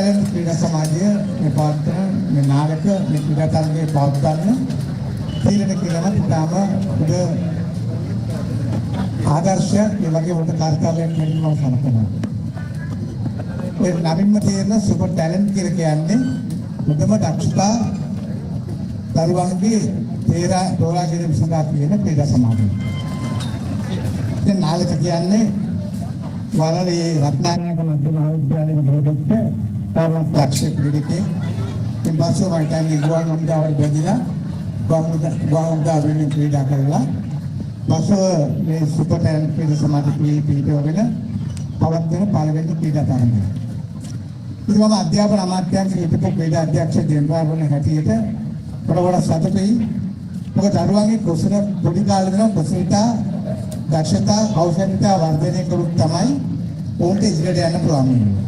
Talent ක්‍රීඩා සමාජය මේ පවත්වන මේ නාටක මේ ක්‍රීඩා තරගයේ පවත්වන්න තීරණ කිරීම ඉතාම උද ආදර්ශයක් මේ වගේ උද කාර්යාලයක් වෙන්න මම සලකනවා. ඒ නවීන්ම තියෙන සුපර් ටැලන්ට් කියලා කියන්නේ මුදම දක්ෂතා දරුවන්ගේ තෝරා ගැනීම සඳහා තියෙන ක්‍රීඩා සමාජය. දැන් නාලක කියන්නේ වලලේ රත්නායක මධ්‍යම මහාවිද්‍යාලයේ බෝධිච්ච තරම් දක්ෂ ක්‍රීඩකයෙක්. ඉතින් පස්සේ මම හිතන්නේ ගුවන් හමුදාවට බැඳිලා ගුවන් හමුදාවෙන් ක්‍රීඩා කරලා පස්සේ මේ සුපර් ටැලන්ට් ක්‍රීඩා සමාජයේ පිටවගෙන පවත්වන පළවෙනි ක්‍රීඩා තරගය. ඉතින් මම අධ්‍යාපන අමාත්‍යාංශයේ හිටපු ක්‍රීඩා අධ්‍යක්ෂ ජෙනරාල් හැටියට වඩා සතුටුයි. මොකද දරුවන්ගේ කුසල පොඩි කාලේ ඉඳන් කුසලතා දක්ෂතා කෞශල්‍යතා වර්ධනය කරුත් තමයි ඔවුන්ට ඉදිරියට යන්න පුළුවන් වෙන්නේ.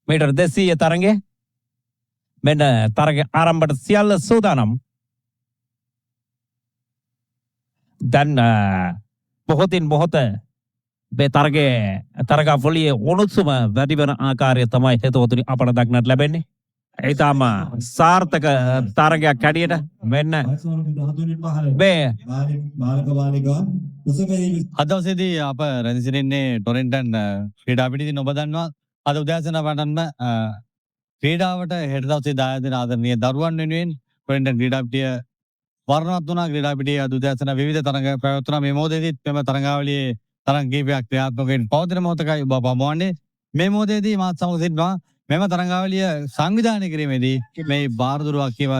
මීටර් 200 තරඟය මෙන්න තරග ආරම්භයට සියල්ල සූදානම්. දැන් මොහොතින් මොහොත මේ තරගාවලියේ උණුසුම වැඩි වෙන ආකාරය තමයි හිතවතුනි අපට දක්නට ලැබෙන්නේ. ඊටම සාර්ථක තරගයක් හැටියට මෙන්න මේ අද දවසේදී අප රැඳී සිටින්නේ ටොරන්ටන් ක්‍රීඩා පිටින් ඔබ දන්නවා අද උදෑසන පටන්ම ක්‍රීඩාවට හෙට දවසේ දායාද දෙන ආදරණීය දරුවන් වෙනුවෙන් ටොරන්ටන් ක්‍රීඩා පිටිය වර්ණවත් වුණා. ක්‍රීඩා පිටියේ අද උදෑසන විවිධ තරඟ පැවැත්වුණා. මේ මොහොතේදීත් මෙම තරඟාවලියේ තරඟ කිහිපයක් ක්‍රියාත්මක වෙන පවතින මොහොතකයි ඔබ පමුණුවන්නේ. මේ මොහොතේදී මාත් සමග සිටිනවා මෙම තරඟාවලිය සංවිධානය කිරීමේදී මේ බාරදුරුවක් කියව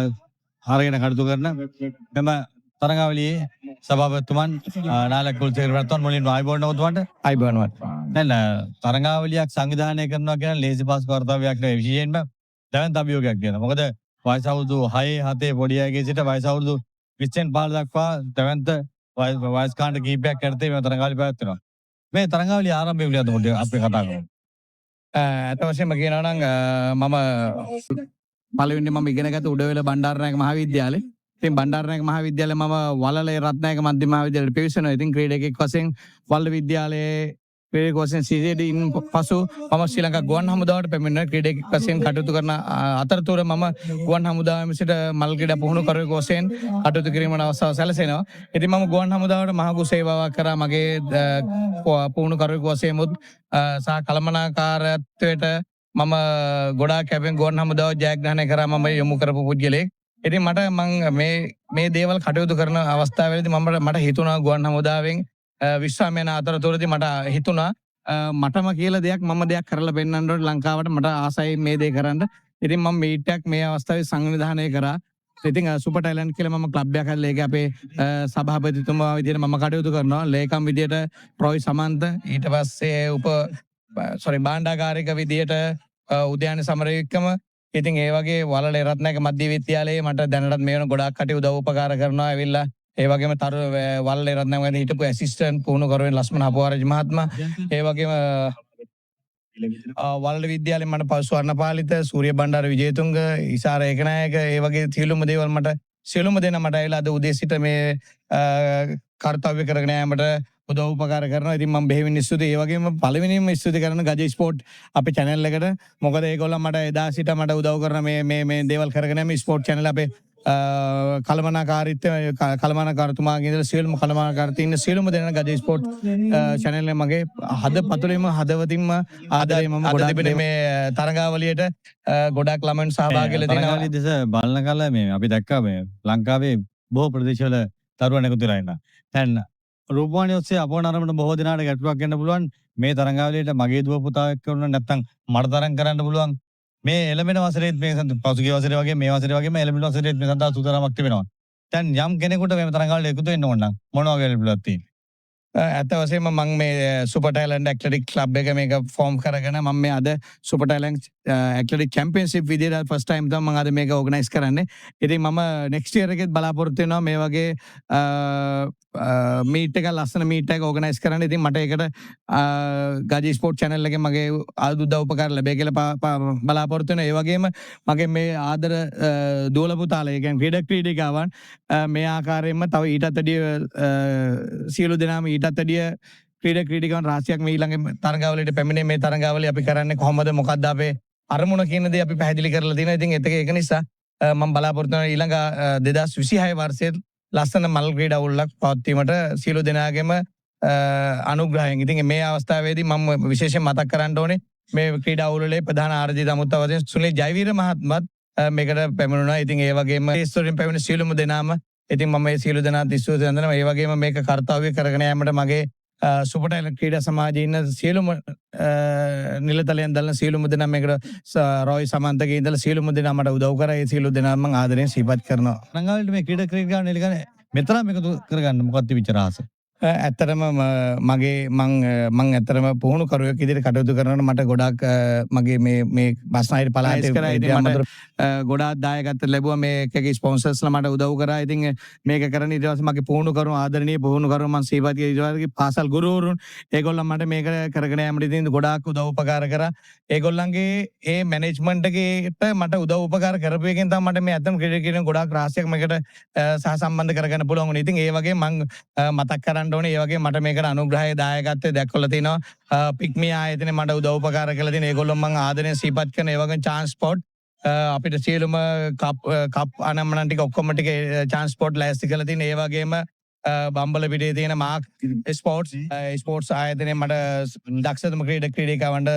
අරගෙන කටයුතු කරන මෙම තරඟාවලියේ සභාපතිතුමන් නාලක කුලසේකරවත්තුන් මුලින්ම ආයුබෝවන් ඔබතුමන්ට. අයිබෝන්වත්. දැන් තරඟාවලියක් සංවිධානය කරනවා කියන ලේසි පාස් කර්තව්‍යයක් නෙවෙයි. විශේෂයෙන්ම දැවැන්ත අභියෝගයක් තියෙනවා. මොකද වයස අවුරුදු 6 7 පොඩි අයගේ සිට වයස අවුරුදු 20න් 15 දක්වා දැවැන්ත වයස් කාණ්ඩ කිහිපයක් යටතේ මේ තරඟාවලිය පැවැත්වෙනවා. මේ තරඟාවලිය ආරම්භය පිළිබඳව අපි කතා කරමු. ඇත්ත වශයෙන්ම කියනවා නම් මම පළවෙනි මම ඉගෙන ගත්ත උඩවැල බණ්ඩාරනායක මහාවිද්‍යාලේ. ඉතින් බණ්ඩාරනායක මහාවිද්‍යාලේ මම වලලේ රත්නායක මධ්‍යම මහාවිද්‍යාලයට පිවිසෙනවා. ඉතින් ක්‍රීඩකෙක් වශයෙන් වලල විද්‍යාලයේ ක්‍රීඩකෙක් වශයෙන් CCD ඉන් පසු මම ශ්‍රී ලංකා ගුවන් හමුදාවට පැමිණෙන ක්‍රීඩකෙක් වශයෙන් කටයුතු කරන අතරතුර මම ගුවන් හමුදාවේ සිට මල් ක්‍රීඩා පුහුණුකරුවෙක් වශයෙන් කටයුතු කිරීමට අවස්ථාව සැලසෙනවා. ඉතින් මම ගුවන් හමුදාවට මහඟු සේවාවක් කරා. මගේ පුහුණුකරුවෙක් වශයෙන් සහ කළමනාකාරත්වයට මම ගොඩාක් කැපෙන් ගුවන් හමුදාව ජයග්‍රහණය කරා. මම යොමු කරපු පුද්ගලෙක්. ඉතින් මට මේ දේවල් කටයුතු කරන අවස්ථාවේදී මට හිතුණා ගුවන් හමුදාවෙන් විශ්‍රාම යන අතරතුරදී මට හිතුණා මටම කියලා දෙයක් මම දෙයක් කරලා පෙන්නන්න ඕනේ ලංකාවට. මට ආසයි මේ දේ කරන්න. ඉතින් මම මීටයක් මේ අවස්ථාවේ සංවිධානය කරා. ඉතින් සුපර් ටැලන්ට් කියලා මම ක්ලබ් එකක් හදලා ඒක අපේ සභාපතිතුමා විදියට මම කටයුතු කරනවා. ලේකම් විදියට ප්‍රොයි සමන්ත, ඊට පස්සේ භාණ්ඩාගාරික විදියට උද්‍යාන සමරවික්‍රම. ඉතින් ඒ වගේ වලලේ රත්නායක මධ්‍ය විද්‍යාලයේ මට දැනටත් මේ වෙන ගොඩාක් කටයුතු උදව් උපකාර කරනවා. ඇවිල්ලා ඒ වගේම වලලේ රත්නායක හිටපු ඇසිස්ටන්ට් පුහුණුකරුවෙන් ලස්මන අපවාරජි මහත්මයා. ඒ වගේම වලල විද්‍යාලයෙන් මට ස්වර්ණපාලිත, සූර්ය බණ්ඩාර විජේතුංග, ඉසාර ඒකනායක ඒ වගේ සියලුම දෙනා මට ඇවිල්ලා අද උදේ සිට මේ කාර්යය කරගෙන යාමට උදව් උපකාර කරනවා. ඉතින් මම බෙහෙවින් ස්තුතියි. ඒ වගේම පළවෙනිම ස්තුති කරන ගජ ස්පෝර්ට් අපේ channel එකට. මොකද ඒගොල්ලෝ මට එදා සිට මට උදව් කරන මේ දේවල් කරගෙන යන ස්පෝර්ට් channel අපේ කළමනාකාරතුමාගේ ඉඳලා සියලුම කළමනාකාරතින් ඉන්න සියලුම දෙනා ගජ ස්පෝර්ට් channel එක මගේ හදපතුලෙම හදවතින්ම ආදරේ මම ගොඩක් මේ තරඟාවලියට ගොඩක් ළමයින් සහභාගී වෙලා තිනවා. තරඟාවලිය දෙස බලන කල මේ අපි දැක්කා මේ ලංකාවේ බොහෝ ප්‍රදේශවල දරුවන් එකතු වෙලා ඉන්නවා. දැන් රූපවාහිනිය ඔස්සේ අපෝන අරමුණ බොහෝ දිනාට ගැටලුවක් වෙන්න පුළුවන්. මේ තරඟාවලියට මගේ දුව පුතා එක්ක වුණා නැත්නම් මට තරඟ කරන්න පුළුවන්. මේ එළඹෙන වසරේත් මේ පසුගිය වසරේ වගේ මේ වසරේ වගේම එළඹෙන වසරේත් මේ සඳහා සූදානමක් තිබෙනවා. දැන් යම් කෙනෙකුට මේ තරඟවල එකතු වෙන්න ඕන නම් මොන වගේ එළඹුලක් තියෙන්නේ? ඇත්ත වශයෙන්ම මම මේ සුපර් ටැලන්ට් ඇක්ලෙටික් ක්ලබ් එක මේක ෆෝම් කරගෙන මම මේ අද සුපර් ටැලන්ට් ඇක්ලෙටික් චැම්පියන්ෂිප් විදිහට ෆස්ට් ටයිම් තමයි මම අද මේක ඕගනයිස් කරන්නේ. ඉතින් මම නෙක්ස්ට් ඉයර් එකෙත් බලාපොරොත්තු වෙනවා මේ වගේ මීට් එක ලස්සන මීට් එක ඕගනයිස් කරන්න. ඉතින් මට ඒකට ගජී ස්පෝර්ට් චැනල් එකෙන් මගේ ආදුද්ද උපකාර ලැබෙයි කියලා බලාපොරොත්තු වෙනවා. ඒ වගේම මගේ මේ ආදර දූල පුතාලා ඒ කියන්නේ ක්‍රීඩිකාවන් මේ ආකාරයෙන්ම තව ඊටත් වැඩිය සියලු දෙනාම ඊටත් වැඩිය ක්‍රීඩිකාවන් රාශියක් මේ ඊළඟ තරඟාවලියට පැමිණේ. මේ තරඟාවලිය අපි කරන්නේ කොහොමද, මොකක්ද අපේ අරමුණ කියන දේ අපි පැහැදිලි කරලා තියෙනවා. ඉතින් ඒක නිසා මම බලාපොරොත්තු වෙනවා ඊළඟ 2026 වර්ෂයේ ලස්සන මල් ක්‍රීඩා උල්ලක් පවත්වීමට සියලු දෙනාගේම අනුග්‍රහයෙන්. ඉතින් මේ අවස්ථාවේදී මම විශේෂයෙන් මතක් කරන්න ඕනේ මේ ක්‍රීඩා උළෙලේ ප්‍රධාන ආරාධිත අමුත්තවදෙන් සුනිල් ජයවීර මහත්මත් මේකට පැමිණුණා. ඉතින් ඒ වගේම ඉස්තෝරියෙන් පැමිණ සියලුම දෙනාම ඉතින් මම මේ සියලු දෙනාත් ස්තුති කරනවා. ඒ වගේම මේක කාර්යය කරගෙන යාමට මගේ සුපර් ටැලන්ට් ක්‍රීඩා සමාජයේ ඉන්න සියලුම නිලතලයන් දල්න සියලුම දෙනා මේකට රොයි සමන්තගේ ඉඳලා සියලුම දෙනා මට උදව් කරා. ඒ සියලු දෙනා මම ආදරෙන් සිහිපත් කරනවා. තරඟවලට මේ ක්‍රීඩාකාරයන් එළිගන්නේ මෙතරම් එකතු කරගන්න මොකක්ද තිබිච්ච රහස? ඇත්තටම මගේ මං ඇත්තටම පුහුණු කරුවෙක් විදිහට කටයුතු කරනකොට මට ගොඩාක් මගේ මේ බස්නාහිර පළාතේ කරා. ඉතින් මට ගොඩාක් දායකත්ව ලැබුවා. මේකේ ස්පොන්සර්ස්ලා මට උදව් කරා. ඉතින් මේක කරන ඊට පස්සේ මගේ පුහුණු කරු ආදරණීය පුහුණු කරු මං සීපත් ඊට පාසල් ගුරුවරුන් ඒගොල්ලන් මට මේක කරගෙන යෑමට ඉතින් ගොඩාක් උදව් උපකාර කරා. ඒගොල්ලන්ගේ ඒ මැනේජ්මන්ට් එකේට මට උදව් උපකාර කරපු එකෙන් තමයි මට මේ අතම ක්‍රීඩා ගොඩාක් රාශියක් මේකට සහසම්බන්ධ කරගන්න පුළුවන් වුණේ. ඉතින් ඒ වගේ මං මතක් කරන්න ඕනේ ඒ වගේ මට මේකට අනුග්‍රහය දායකත්වය දැක්වලා තිනවා. පික්මි ආයතනේ මට උදව් උපකාර කරලා තියෙන ඒගොල්ලෝ මං ආදරෙන් සිහිපත් කරන. ඒ වගේ ට්‍රාන්ස්පෝර්ට් අපිට සියලුම කප් අනම්මන ටික ඔක්කොම ටික ට්‍රාන්ස්පෝර්ට් ලෑස්ති කරලා තියෙන. ඒ වගේම බම්බල පිටේ තියෙන මාක් ස්පෝර්ට්ස් ආයතනේ මට දක්ෂතම ක්‍රීඩිකාවන්ට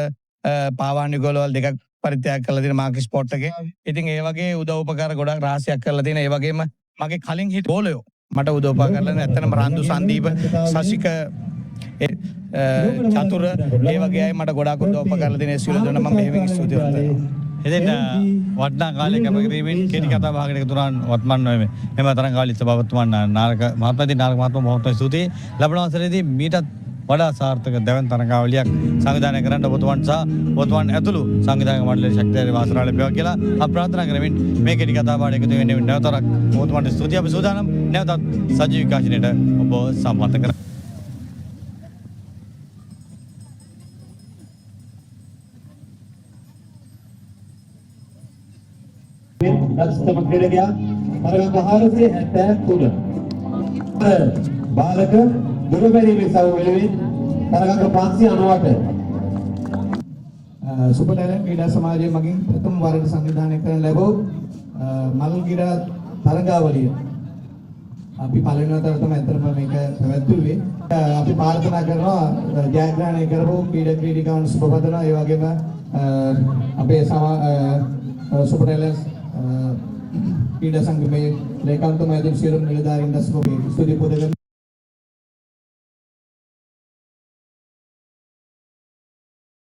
පාවාන් යුගලවල් දෙකක් පරිත්‍යාග කරලා තියෙන මාක් ස්පෝර්ට් එකේ. ඉතින් ඒ වගේ උදව් උපකාර ගොඩක් රාශියක් කරලා තියෙන. ඒ වගේම මගේ කලින් හිට බෝලයෝ මට උදව් කරලා ඇත්තටම රන්දු සංදීප සසික චතුර ඒ වගේ අය මට ගොඩාක් උදව් කරලා දෙන සියලු දෙනා මම මෙහෙම ස්තුතිවන්ත වෙනවා. එතෙන් වටනා කාලයක අපගිරීමෙන් කෙටි කතා භාගයකට එකතු වුණා වත්මන් නොවේ. මෙම තරඟ කාලීය සභාපතිතුමන් නාරක මහත්මයා බොහොම ස්තුතියි. ලබන අවසරයේදී මීටත් වඩා සාර්ථක දැවන් තරඟාවලියක් සංවිධානය කරන්න ඔබතුමන් සහ ඔබතුමන් ඇතුළු සංවිධායක මණ්ඩලයේ ශක්තිය වාසනාව ලැබේවා කියලා අප ප්‍රාර්ථනා කරමින් මේ කෙටි කතා භාගයට එකතු වෙන්නේ නැවතත් ඔබතුමන්ට ස්තුතියි. අපි සූදානම් නැවතත් සජීව විකාශනයට ඔබ සම්මත කරගන්න. දක්ෂතම ක්‍රීඩකයා තරග 473 බාලක දුරබැරිමේ සව වෙනුවෙන් තරග 598 සුපර් ටැලන්ට් ක්‍රීඩා සමාජයේ මගින් ප්‍රථම වරට සංවිධානය කරන ලැබූ මල් ක්‍රීඩා තරගාවලිය අපි පළවෙනි වතාවට තමයි අතරම මේක පැවැත්වුවේ. අපි ප්‍රාර්ථනා කරනවා ජයග්‍රහණය කරපු ක්‍රීඩිකාවන් සුබපතනවා. ඒ වගේම අපේ සුපර් ටැලන්ට් ක්‍රීඩා සංගමයේ ලේකම්තුමා ඇතුළු සියලුම නිලධාරීන්ට ස්තුති පුද කරනවා.